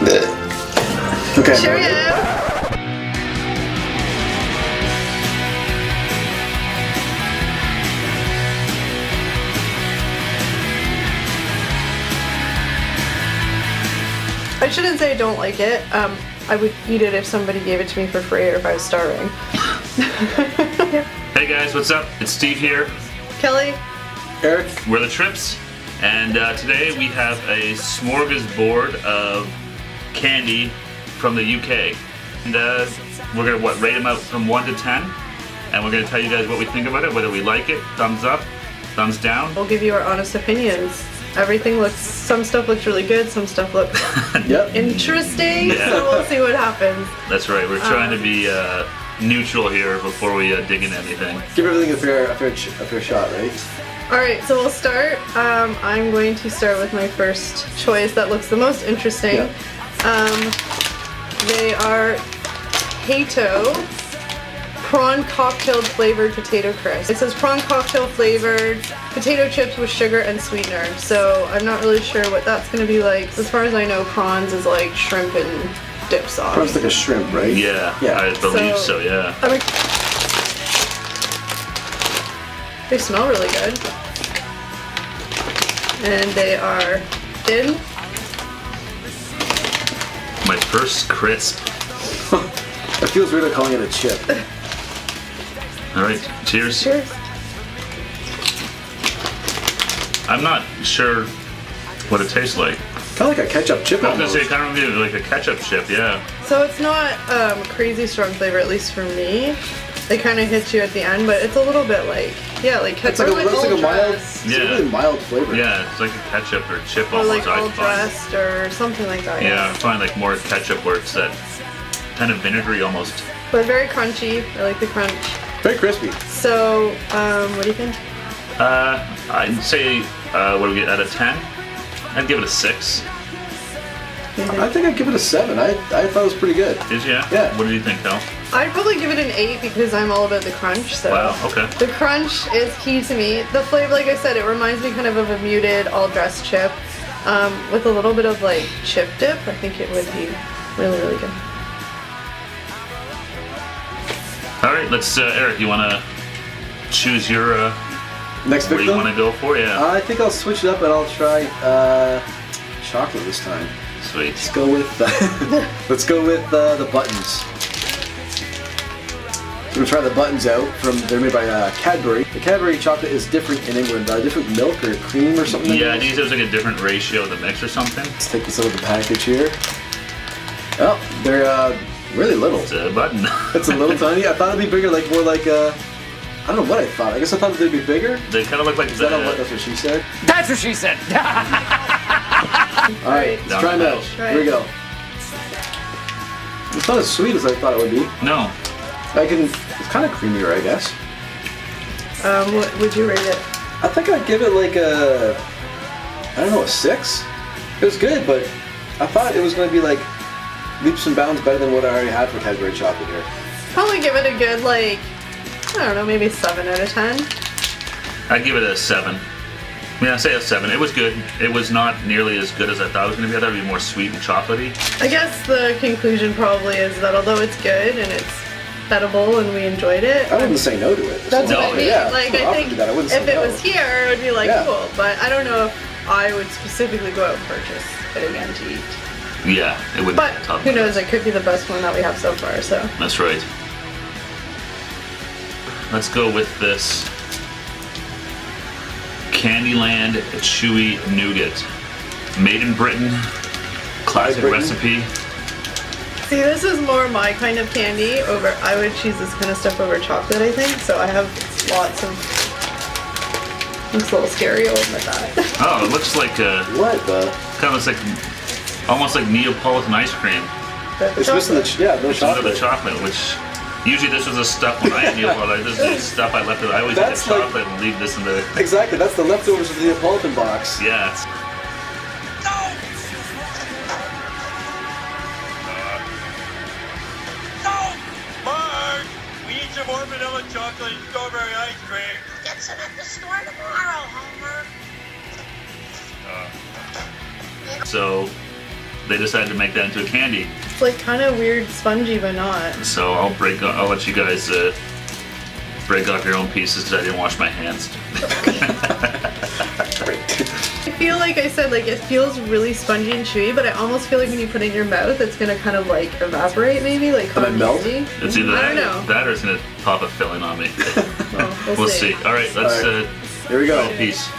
Okay. Cheerio! I shouldn't say I don't like it. I would eat it if somebody gave it to me for free or if I was starving. Hey guys, what's up? It's Steve here. Kelly? Eric? We're the Trips, and today we have a smorgasbord of candy from the UK. And we're gonna rate them out from 1 to 10, and we're gonna tell you guys what we think about it, whether we like it, thumbs up, thumbs down. We'll give you our honest opinions. Some stuff looks really good, some stuff looks interesting, so we'll see what happens. That's right, we're trying to be neutral here before we dig into anything. Give everything a fair shot, right? Alright, so we'll start. I'm going to start with my first choice that looks the most interesting. They are Hato prawn cocktail flavored potato crisp. It says prawn cocktail flavored potato chips with sugar and sweetener. So I'm not really sure what that's going to be like. As far as I know, prawns is like shrimp and dip sauce. Prawn's like a shrimp, right? Yeah, I believe so, yeah. They smell really good. And they are thin. My first crisp. It feels weird calling it a chip. Alright, cheers. Cheers. I'm not sure what it tastes like. Kind of like a ketchup chip I was gonna almost. say kind of like a ketchup chip, yeah. So it's not crazy strong flavor, at least for me. It kind of hits you at the end, but it's a little bit like, like It's ketchup. like a mild, Yeah. a really mild flavor. Yeah, it's like a ketchup or chip Or almost. like I all find. dressed or something like that. Yeah, I find like more ketchup where it's that kind of vinegary almost. But very crunchy. I like the crunch. Very crispy. So, what do you think? I'd say, what do we get out of 10? I'd give it a 6. I think I'd give it a 7. I thought it was pretty good. Did you? Yeah. What do you think, Cal? I'd probably give it an 8 because I'm all about the crunch. So Wow, okay. the crunch is key to me. The flavor, like I said, it reminds me kind of a muted all dressed chip with a little bit of like chip dip. I think it would be really, really good. All right, let's, Eric, you want to choose your, Next what victim? do you want to go for? Yeah. I think I'll switch it up and I'll try chocolate this time. Sweet. Let's go with the buttons. I'm gonna try the buttons out. They're made by Cadbury. The Cadbury chocolate is different in England. Different milk or cream or something. Yeah, like these there's like a different ratio of the mix or something. Let's take this out of the package here. Oh, they're really little. It's a button. It's a little tiny. I thought it'd be bigger, like more like I don't know what I thought. I guess I thought they'd be bigger. They kind of look like Is that that's what she said? That's what she said. All right, let's try them out. Here we go. It's not as sweet as I thought it would be. No. It's kind of creamier, I guess. What would you rate it? I think I'd give it like a 6. It was good, but I thought it was going to be like leaps and bounds better than what I already had for Cadbury chocolate here. Probably give it a good like, I don't know, maybe 7 out of 10. I'd give it a 7. Yeah, I'd say a 7. It was good. It was not nearly as good as I thought it was going to be. I thought it would be more sweet and chocolatey. I guess the conclusion probably is that although it's good and it's edible and we enjoyed it, I wouldn't say no to it. that's what I mean. Yeah, like if I offered think me that, I wouldn't say if it no. was here, it would be like Yeah. cool. But I don't know if I would specifically go out and purchase it again to eat. Yeah, it would. But who knows? It could be the best one that we have so far. So That's right. Let's go with this Candyland Chewy Nougat. Made in Britain. Classic Britain. recipe. see, this is more my kind of candy. I would choose this kind of stuff over chocolate. I think so. I have lots of. Looks a little scary. I'll admit that. Oh, it looks like What the? kind of looks like almost like Neapolitan ice cream. It's missing the no It's under the chocolate. chocolate, which usually this was the stuff when I had Neapolitan. This is the stuff I left. I always eat the That's like- chocolate and leave this in the. Exactly, that's the leftovers of the Neapolitan box. Yeah. It's, Mark, we need some more vanilla chocolate and strawberry ice cream. Get some at the store tomorrow, Homer. so they decided to make that into a candy. It's like kind of weird, spongy, but not. So I'll let you guys break off your own pieces because I didn't wash my hands. I feel like I said, like it feels really spongy and chewy, but I almost feel like when you put it in your mouth, it's gonna kind of like evaporate, maybe like cotton melt? candy. It's either I don't know. that or it's gonna pop a filling on me. Well, We'll see. All right, let's Here we go. throw a piece.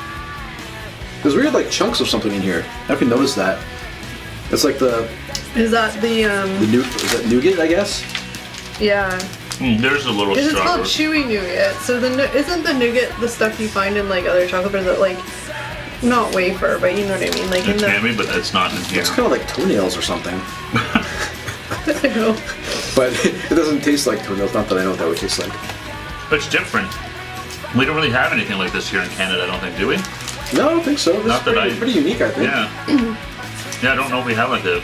There's weird like chunks of something in here. I can notice that. It's like the Is that the is that nougat, I guess? yeah? There's a little Because it's called strawberry. chewy nougat. So isn't the nougat the stuff you find in like other chocolate bars that like not wafer, but you know what I mean? Like in It the can be, but it's not in here. It's kind of like toenails or something. I know. But it doesn't taste like toenails. Not that I know what that would taste like. But it's different. We don't really have anything like this here in Canada, I don't think, do we? No, I don't think so. This Not is that pretty unique, I think. Yeah. Yeah, I don't know if we have like a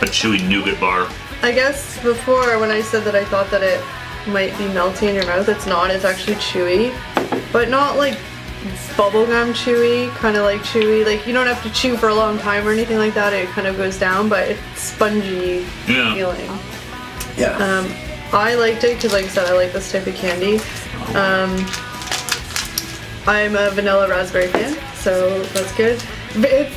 chewy nougat bar. I guess before when I said that I thought that it might be melty in your mouth, it's not. It's actually chewy, but not like bubblegum chewy, kind of like chewy. Like you don't have to chew for a long time or anything like that. It kind of goes down, but it's spongy Yeah. feeling. Yeah. I liked it because, like I said, I like this type of candy. I'm a vanilla raspberry fan, so that's good. But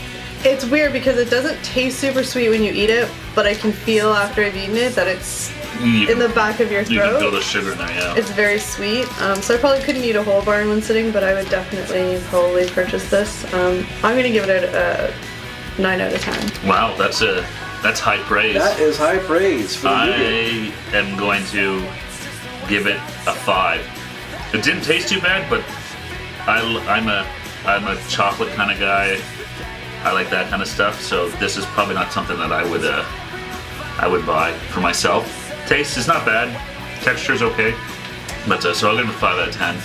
it's weird because it doesn't taste super sweet when you eat it, but I can feel after I've eaten it that it's in the back of your You can feel throat. the sugar in there, yeah. It's very sweet. So I probably couldn't eat a whole bar in one sitting, but I would definitely probably purchase this. I'm gonna give it a 9 out of 10. Wow, that's high praise. That is high praise for the nougat. I am going to give it a 5. It didn't taste too bad, but I'm a chocolate kind of guy. I like that kind of stuff, so this is probably not something that I would buy for myself. Taste is not bad, texture is okay, but so I'll give it a 5 out of 10.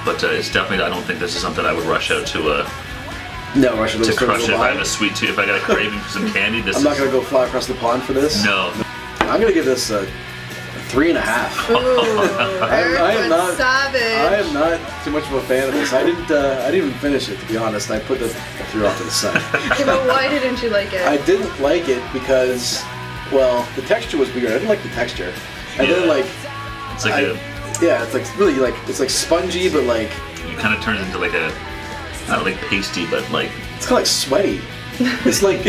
But it's definitely, I don't think this is something I would rush out to No, I should crush it. If I have a sweet tooth, if I got a craving for some candy, this I'm not gonna go fly across the pond for this. No. I'm gonna give this a 3.5. Ooh, Eric I am went not- savage. I am not too much of a fan of this. I didn't even finish it, to be honest. I threw it off to the side. Okay, but why didn't you like it? I didn't like it because, well, the texture was weird. I didn't like the texture. I didn't Yeah. like. It's like Yeah, it's like really like it's like spongy, but like it kind of turns into like a, not like pasty, but like, it's kind of like sweaty. It's like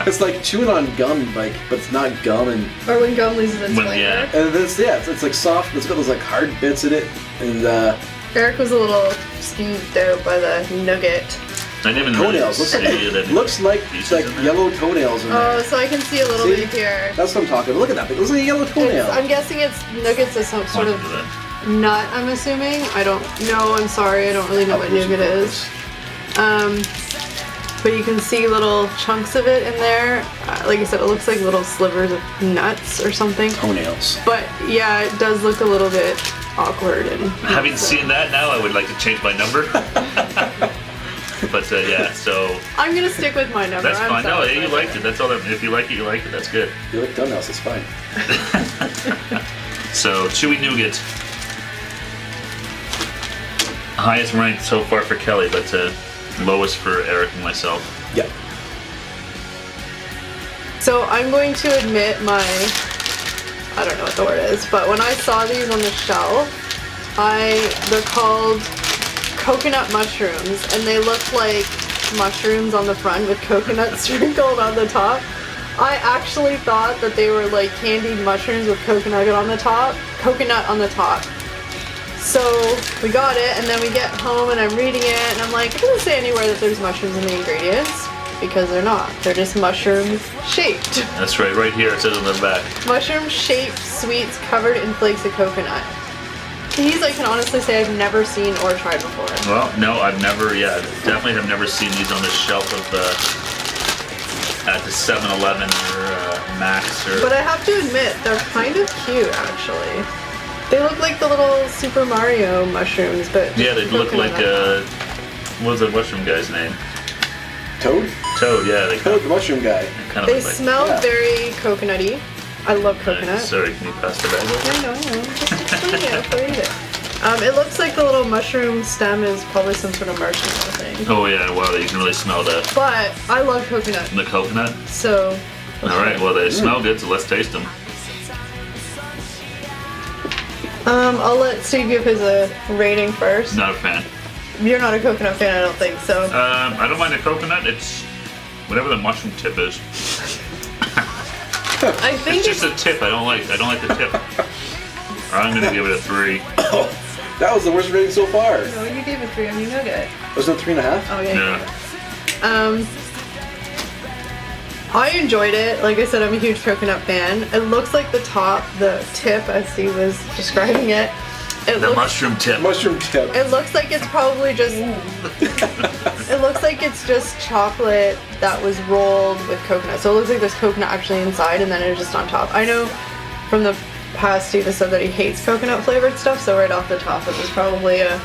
it's like chewing on gum, like, but it's not gum, and Or when gum loses its When- flavor. yeah. it's like soft. It's got those like hard bits in it, and Eric was a little skeeved out by the nougat. I didn't even toenails. Looks like pieces like in there. yellow toenails in Oh, there. so I can see a little See? bit here. That's what I'm talking about. Look at that. It looks like a yellow toenail. I'm guessing it's nougats is some sort of nut, I'm assuming. I don't know, I'm sorry, I don't really know what nougat is. But you can see little chunks of it in there. Like I said, it looks like little slivers of nuts or something. Toenails. But yeah, it does look a little bit awkward. And Having seen that now, I would like to change my number. But yeah, so I'm gonna stick with my number. that's I'm fine. No, satisfied. you liked it. That's all. If you like it, you like it. That's good. If you like toenails, it's fine. So chewy nougat, highest ranked so far for Kelly, but lowest for Eric and myself. Yeah. So I'm going to admit I don't know what the word is, but when I saw these on the shelf, they're called coconut mushrooms, and they look like mushrooms on the front with coconut sprinkled on the top. I actually thought that they were like candied mushrooms with coconut on the top. So we got it, and then we get home and I'm reading it, and I'm like, it doesn't say anywhere that there's mushrooms in the ingredients, because they're not. They're just mushroom shaped. That's right here it says on the back. Mushroom shaped sweets covered in flakes of coconut. These I can honestly say I've never seen or tried before. Well, no, I've never, definitely have never seen these on the shelf of at the 7-Eleven or Max or. But I have to admit, they're kind of cute actually. They look like the little Super Mario mushrooms, but Yeah, they look coconut like on top. what was the mushroom guy's name? Toad? Toad. Yeah, they Toad, the mushroom guy. kind of They look like. smell yeah. very coconutty. I love coconut. Sorry, can you pass the bag over? I know, just explain it before you eat it. It looks like the little mushroom stem is probably some sort of marshmallow thing. Oh yeah, wow, you can really smell the But I love coconut, coconut. so. All right, well they smell good, so let's taste them. I'll let Steve give his rating first. Not a fan. You're not a coconut fan, I don't think, so. I don't mind the coconut. It's whatever the mushroom tip is. I think It's just a tip. I don't like the tip. I'm gonna give it a 3. Oh, that was the worst rating so far. No, you gave it 3 on your Nougat. Wasn't it 3.5? Oh, yeah. Yeah. I enjoyed it. Like I said, I'm a huge coconut fan. It looks like the tip, as Steve was describing it. The mushroom tip. Mushroom tip. It looks like it's probably just. It looks like it's just chocolate that was rolled with coconut. So it looks like there's coconut actually inside, and then it's just on top. I know from the past, Steve has said that he hates coconut flavored stuff. So right off the top, it was probably it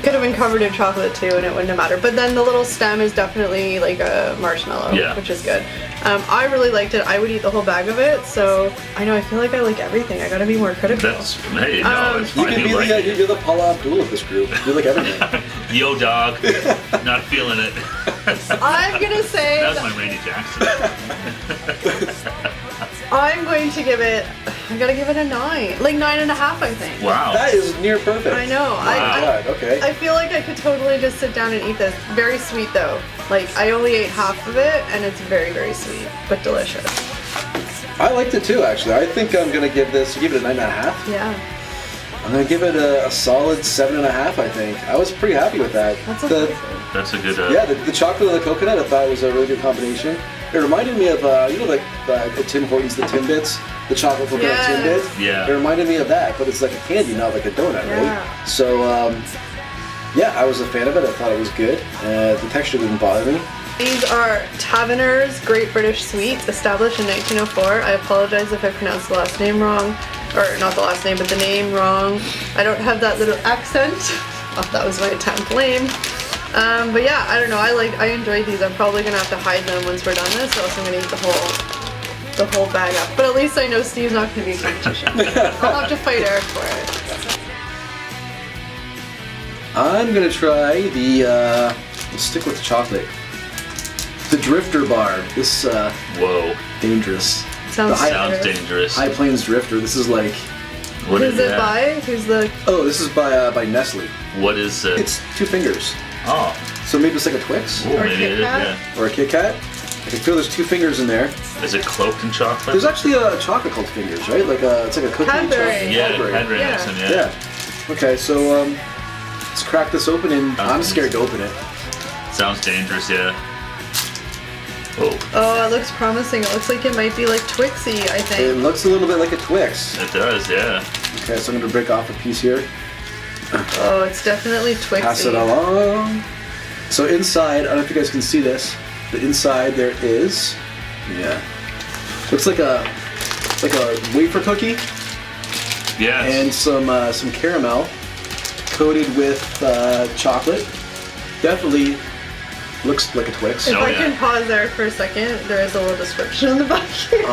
could have been covered in chocolate too, and it wouldn't have mattered. But then the little stem is definitely like a marshmallow, which is good. I really liked it. I would eat the whole bag of it. So I know I feel like I like everything. I gotta be more critical. Hey, no, it's You fine. can be you're the Paula Abdul of this group. You like everything. Yo, dog. Not feeling it. I'm gonna say That was my Randy Jackson. I'm going to give it. I gotta give it a 9, like 9.5, I think. Wow. That is near perfect. I know. God, okay. I feel like I could totally just sit down and eat this. Very sweet though. Like I only ate half of it, and it's very, very sweet, but delicious. I liked it too, actually. I think I'm gonna give it a 9.5. Yeah. I'm gonna give it a solid 7.5. I think I was pretty happy with that. That's impressive. That's a good. Yeah, the chocolate and the coconut I thought was a really good combination. It reminded me of like the Tim Hortons, the Timbits, the chocolate coconut Timbits. Yeah. It reminded me of that, but it's like a candy, not like a donut, Yeah. right? So yeah, I was a fan of it. I thought it was good. The texture didn't bother me. These are Taverner's Great British Sweets, established in 1904. I apologize if I pronounced the last name wrong, or not the last name, but the name wrong. I don't have that little accent. Oh, that was my attempt. Lame. But yeah, I don't know. I enjoyed these. I'm probably gonna have to hide them once we're done this, or else I'm gonna eat the whole bag up. But at least I know Steve's not gonna be a competition. I'll have to fight Eric for it. I'm gonna try the. Let's stick with the chocolate. The Drifter Bar. This Whoa. dangerous. Sounds Sounds dangerous. High Plains Drifter. This is like. What Who's is it that? by? Who's the? Oh, this is by Nestle. What is It's 2 fingers. Oh. So maybe it's like a Twix Ooh, Or maybe it Kit is, Kat? yeah. or a Kit Kat. I can feel there's 2 fingers in there. Is it cloaked in chocolate? There's actually a chocolate called Fingers, right? It's like a cookie. Cadbury. chocolate. Yeah, Cadbury. Cadbury Yeah. makes them, Yeah. Okay, so let's crack this open, and I'm scared to open it. Sounds dangerous, yeah. Oh, Oh, it looks promising. It looks like it might be like Twixy, I It think. looks a little bit like a Twix. it does, yeah. Okay, so I'm gonna break off a piece here. Oh, it's definitely Twixy. Pass it along. So inside, I don't know if you guys can see this, but inside there is, looks like a wafer cookie Yes. and some caramel coated with chocolate. Definitely looks like a Twix. If Oh, I yeah. can pause there for a second, there is a little description on the back here.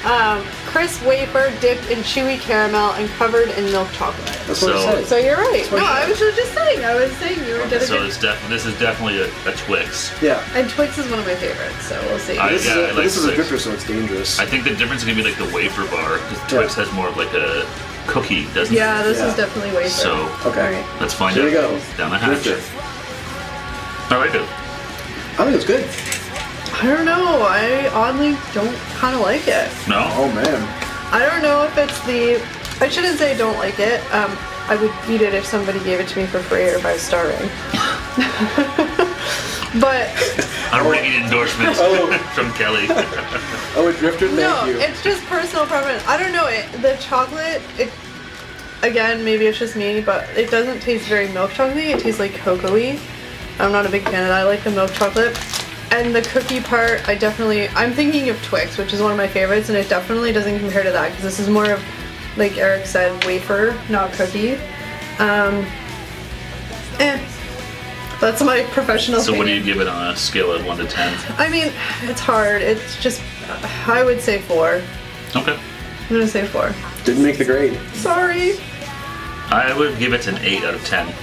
Oh, Crisp wafer dipped in chewy caramel and covered in milk chocolate. that's what it So- says. So you're right. what No, it I was just saying. I was saying you were getting So it. it's this is definitely a Twix. Yeah. And Twix is one of my favorites, so we'll see. This, Yeah, I like this is a Twix. drifter, so it's dangerous. I think the difference is gonna be like the wafer bar, because Twix has more of like a cookie, doesn't Yeah, this Yeah. is definitely wafer. it? So Okay. Alright. let's find Here out. we go. Down the hatch. Drifter. I like it. I think it's good. I don't know. I oddly don't kind of like it. No? Oh man. I don't know if it's the. I shouldn't say don't like it. I would eat it if somebody gave it to me for free or if I was starving. But I'm ringing endorsements Oh. from Kelly. Oh, a drifter. Thank no, you. it's just personal preference. I don't know. The chocolate. Again, maybe it's just me, but it doesn't taste very milk chocolatey. It tastes like cocoa-y. I'm not a big fan of that. I like the milk chocolate. And the cookie part, I'm thinking of Twix, which is one of my favorites, and it definitely doesn't compare to that, because this is more of, like Eric said, wafer, not cookie. That's my professional So what do you opinion. give it on a scale of 1 to 10? I mean, it's hard. It's just, I would say 4. Okay. I'm gonna say 4. Didn't make the grade. Sorry. I would give it an 8 out of 10.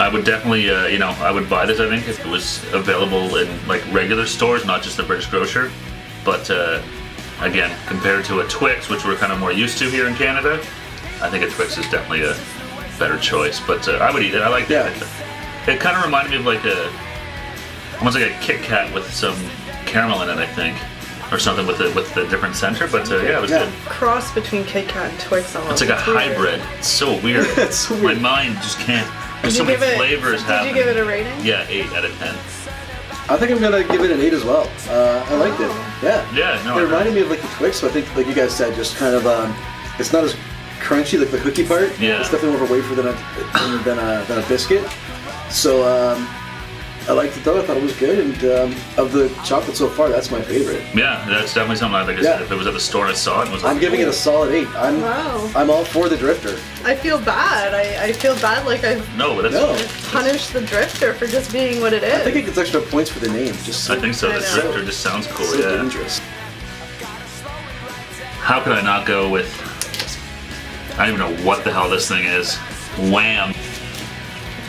I would definitely, I would buy this, I think, if it was available in like regular stores, not just the British Grocer. But again, compared to a Twix, which we're kind of more used to here in Canada, I think a Twix is definitely a better choice. But I would eat it. I like that. It kind of reminded me of like almost like a Kit Kat with some caramel in it, I think. Or something with the different center, but yeah, it was good. Cross between Kit Kat and Twix almost. It's like a hybrid. It's so weird. It's so weird. My mind just can't. There's so many flavors happening. Did you give it a rating? Yeah, 8 out of 10. I think I'm gonna give it an 8 as well. I liked it. Yeah. Yeah, no. It reminded me of like the Twix, so I think, like you guys said, just kind of it's not as crunchy like the cookie part. Yeah. It's definitely more of a wafer than a biscuit. So I liked it though. I thought it was good, and of the chocolate so far, that's my favorite. Yeah, that's definitely something I think. If it was at the store and I saw it, and was like, I'm giving it a solid 8. I'm all for the Drifter. I feel bad. I feel bad like I've punished the Drifter for just being what it is. I think it gets extra points for the name. Just I think so. The Drifter just sounds cool. So dangerous. How could I not go with? I don't even know what the hell this thing is. Wham!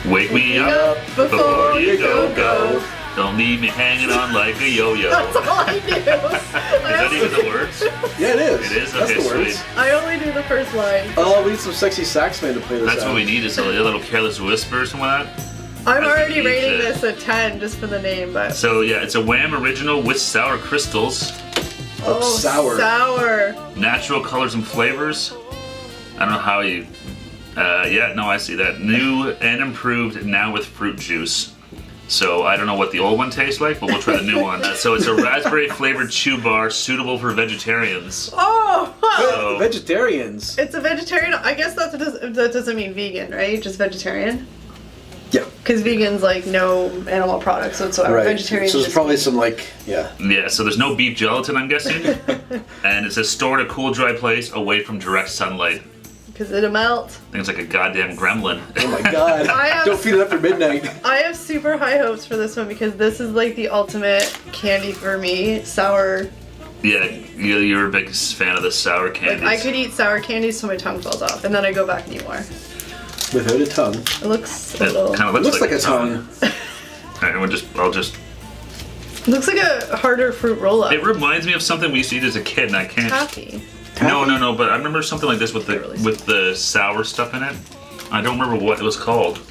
Wake me up before you go. Don't leave me hanging on like a yo-yo. That's all I do. Is that even the words? Yeah, it is. It is? That's Okay, the words. sweet. I only do the first line. Oh, we need some sexy sax man to play this That's out. what we need, is a little careless whisper or something like that. I'm That's already the rating shit. this a 10 just for the name, but... So yeah, it's a Wham Original with sour crystals, sour. Sour. natural colors and flavors. I don't know how you... I see that. New and improved, now with fruit juice. So I don't know what the old one tastes like, but we'll try the new one. So it's a raspberry flavored chew bar suitable for vegetarians. Oh! So, Vegetarians. It's a vegetarian. I guess that doesn't mean vegan, right? Just vegetarian? Yeah. Because vegan's like no animal products whatsoever. Right. Vegetarian. So there's probably some yeah, so there's no beef gelatin, I'm guessing. And it says store in a cool, dry place away from direct sunlight. Because it'll melt. I think it's like a goddamn gremlin. Oh my god. Don't feed it after midnight. I have super high hopes for this one because this is like the ultimate candy for me. Sour. Yeah, you're a big fan of the sour candies. Like I could eat sour candies till my tongue falls off, and then I go back and eat more. Without a tongue. It looks a It little... kind of Looks like a tongue. Alright, I'll just... It looks like a harder fruit roll-up. It reminds me of something we used to eat as a kid, and I can't... Taffy. No, but I remember something like this with the sour stuff in it. I don't remember what it was called.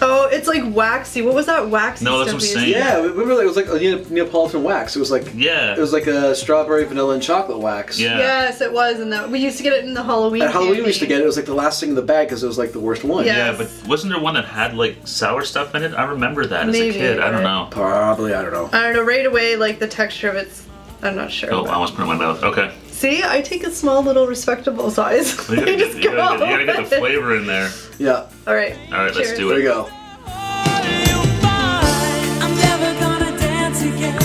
Oh, it's like waxy. What was that waxy No, that's stuff what I'm we used saying. to- Yeah, remember it was like a Neapolitan wax. It was like Yeah. It was like a strawberry, vanilla, and chocolate wax. Yeah. Yes, it was, and that we used to get it in the Halloween. At Halloween we candy. used to get it. It was like the last thing in the bag because it was like the worst one. Yeah. Yeah, but wasn't there one that had like sour stuff in it? I remember that as a Maybe, kid. I don't right. know. Probably, I don't know. I don't know. Right away, like the texture of it's. I'm not sure. Oh, I almost put it in my mouth. Okay. See, I take a small, little, respectable size. You gotta, I just you gotta get the flavor in there. Yeah. All right. All right, let's Cheers. do There it. you go. I'm never gonna dance again.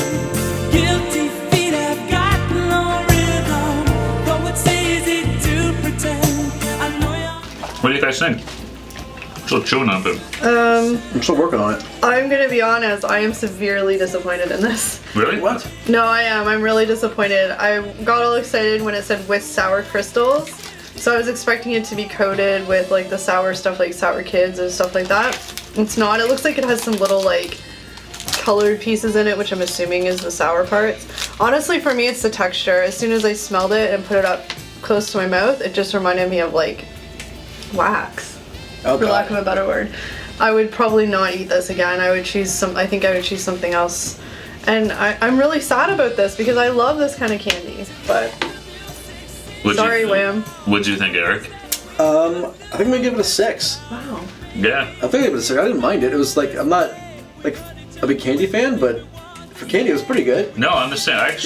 Guilty feet have got no rhythm. Though it's easy to pretend. I know you're. What do you guys think? Still chewing on it. I'm still working on it. I'm gonna be honest. I am severely disappointed in this. Really? What? No, I am. I'm really disappointed. I got all excited when it said with sour crystals. So I was expecting it to be coated with like the sour stuff, like Sour Kids and stuff like that. It's not. It looks like it has some little like colored pieces in it, which I'm assuming is the sour parts. Honestly, for me, it's the texture. As soon as I smelled it and put it up close to my mouth, it just reminded me of like wax, Oh, for God. lack of a better word. I would probably not eat this again. I would choose some. I think I would choose something else. And I'm really sad about this because I love this kind of candy. But sorry, Wham. What'd you think, Eric? I think I'm gonna give it a 6. Wow. Yeah. I think I gave it a 6. I didn't mind it. It was like I'm not like a big candy fan, but for candy it was pretty good. No, I'm just saying. I'm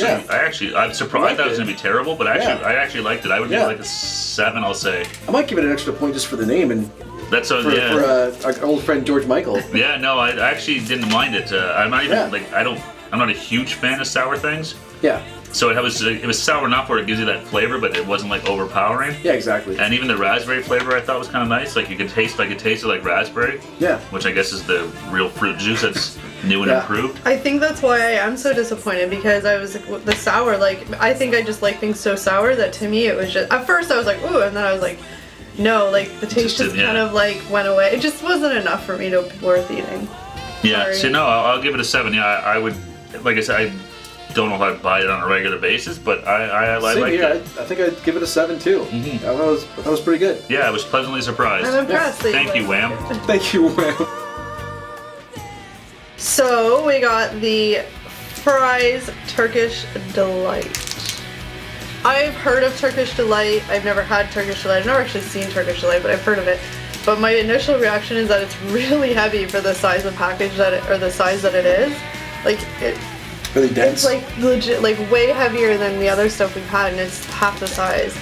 surprised. I thought it was it. gonna be terrible, but I actually liked it. I would give it like a 7. I'll say. I might give it an extra point just for the name and That's a for our old friend George Michael. Yeah, no, I actually didn't mind it. I'm not even Yeah. I'm not a huge fan of sour things. Yeah. So it was sour enough where it gives you that flavor, but it wasn't like overpowering. Yeah, exactly. And even the raspberry flavor I thought was kind of nice. Like I could taste it like raspberry. Yeah. Which I guess is the real fruit juice that's new and Yeah. improved. I think that's why I am so disappointed, because I was like, with the sour, like, I think I just like things so sour that to me it was just, at first I was like, ooh, and then I was like, no, like the taste just yeah. kind of like went away. It just wasn't enough for me to be worth eating. Yeah. Sorry. So no, I'll give it a 7. Yeah, I would. Like I said, I don't know if I'd buy it on a regular basis, but I Same liked here. it. I think I'd give it a 7 too. Mhm. That was pretty good. Yeah, I was pleasantly surprised. I'm impressed. that Thank you, like Wham. it. Thank you, Wham. So we got the fries Turkish Delight. I've heard of Turkish Delight. I've never had Turkish Delight. I've never actually seen Turkish Delight, but I've heard of it. But my initial reaction is that it's really heavy for the size of package or the size that it is. Like Really dense. it's like legit, like way heavier than the other stuff we've had, and it's half the size.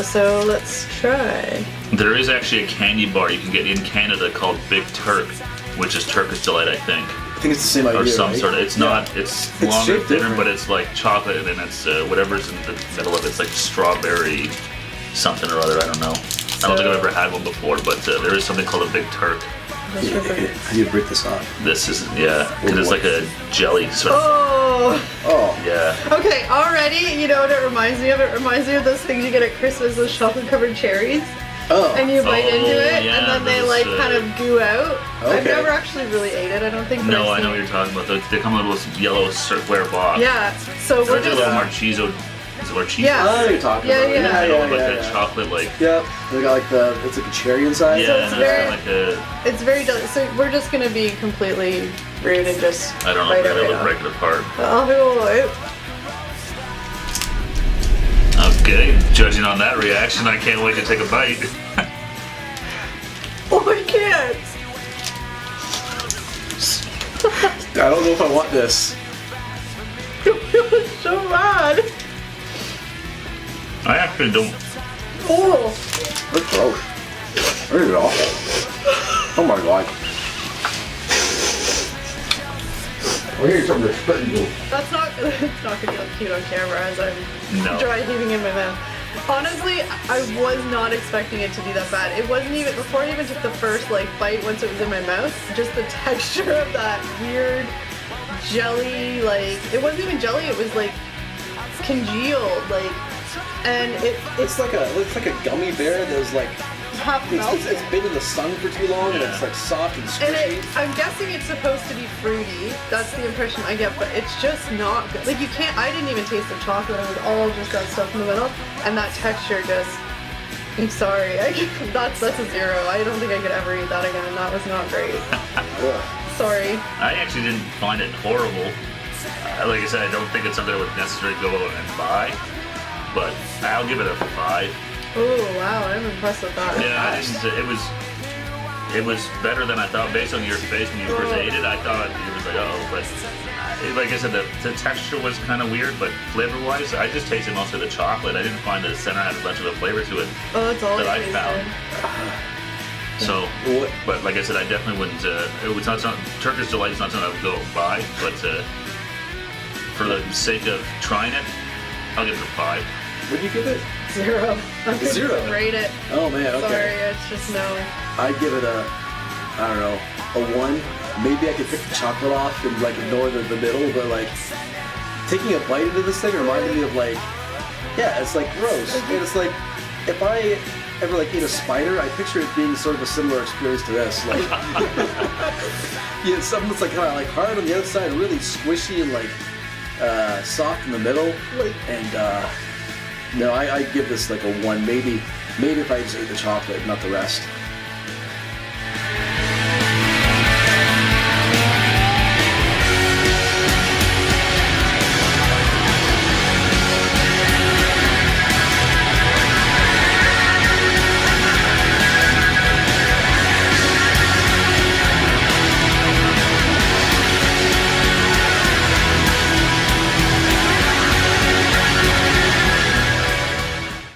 So let's try. There is actually a candy bar you can get in Canada called Big Turk, which is Turkish Delight, I think. I think it's the same idea. Or some right? sort of. It's Yeah. not. It's longer, shaped thinner, different. but it's like chocolate, and then it's whatever's in the middle of it. It's like strawberry something or other. I don't know. I don't think I've ever had one before, but there is something called a Big Turk. This How river. do you break this off? This is because it's like a jelly sort of. Oh. Oh. Yeah. Okay, already, you know what it reminds me of? It reminds me of those things you get at Christmas, those chocolate-covered cherries. Oh. And you bite Oh, into it, yeah, and then they those, like kind of goo out. I've Okay. never actually really ate it, I don't think. But No, I've I know seen what it. you're talking about. They come in a little yellow square box. Yeah, so So we're it's a just. little more cheeso. Is it more cheese? Yeah. I know what you're talking Yeah, about. yeah. Yeah, Like yeah, a yeah. chocolate, like Yeah. They got like it's like a cherry inside. yeah, So and it's it's very- kind of like a. It's very delicious. So we're just gonna be completely rude and just. I don't know bite if they're it gonna right break it apart. Oh, Okay, judging on that reaction, I can't wait to take a bite. oh, I can't. I don't know if I want this. It was so bad. I actually don't. Oh. That's gross. Where is it all? Oh my god. We're hearing something that's spitting you. That's not. It's not gonna look cute on camera as I'm No. dry heaving in my mouth. Honestly, I was not expecting it to be that bad. It wasn't even before I even took the first like bite once it was in my mouth. Just the texture of that weird jelly, like it wasn't even jelly. It was like congealed, like, and It's like a gummy bear that's like half melted. it's been in the sun for too long and it's like soft and And squishy. I'm guessing it's supposed to be fruity. That's the impression I get, but it's just not good. Like you can't. I didn't even taste the chocolate. It was all just that stuff in the middle, and that texture just. I'm sorry. That's a 0. I don't think I could ever eat that again. That was not great. Ugh. Sorry. I actually didn't find it horrible. Like I said, I don't think it's something I would necessarily go out and buy, but I'll give it a 5. Oh wow, I'm impressed with that. Yeah, I didn't, it was better than I thought based on your face when you first ate it. I thought it was like, oh, but like I said, the texture was kind of weird, but flavor-wise, I just tasted most of the chocolate. I didn't find the center had much of a flavor to it. Oh, it's all that I tasted. found. So, What? but like I said, I definitely wouldn't. It was not something. Turkish Delight is not something I would go buy, but for the sake of trying it, I'll give it a 5. What do you give it? 0. I'm gonna 0? rate it. Oh man, okay. Sorry, it's just no. I'd give it a, I don't know, a 1. Maybe I could pick the chocolate off and like ignore the middle, but like taking a bite into this thing reminded me of like, yeah, it's like gross. And it's like if I ever like eat a spider, I picture it being sort of a similar experience to this. Like, yeah, something that's like kind of like hard on the outside, really squishy and like soft in the middle. Like, And no, I'd give this like a 1. Maybe if I just ate the chocolate, not the rest.